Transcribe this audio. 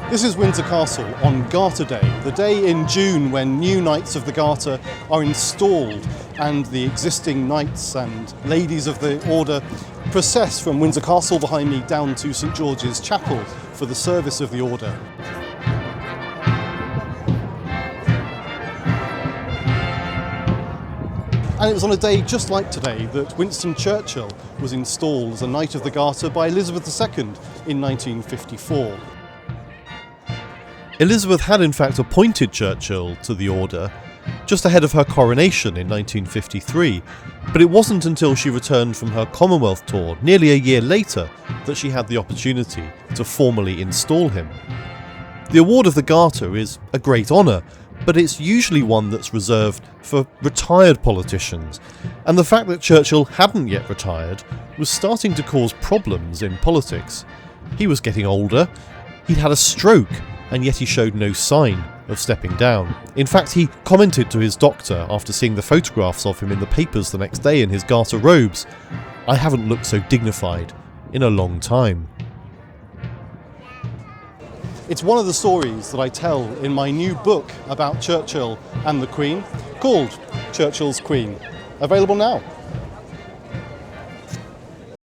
This is Windsor Castle on Garter Day, the day in June when new Knights of the Garter are installed and the existing knights and ladies of the order process from Windsor Castle behind me down to St George's Chapel for the service of the order. And it was on a day just like today that Winston Churchill was installed as a Knight of the Garter by Elizabeth II in 1954. Elizabeth had in fact appointed Churchill to the order just ahead of her coronation in 1953, but it wasn't until she returned from her Commonwealth tour nearly a year later that she had the opportunity to formally install him. The award of the Garter is a great honour, but it's usually one that's reserved for retired politicians, and the fact that Churchill hadn't yet retired was starting to cause problems in politics. He was getting older, he'd had a stroke, and yet he showed no sign of stepping down. In fact, he commented to his doctor after seeing the photographs of him in the papers the next day in his Garter robes, "I haven't looked so dignified in a long time." It's one of the stories that I tell in my new book about Churchill and the Queen, called Churchill's Queen, available now.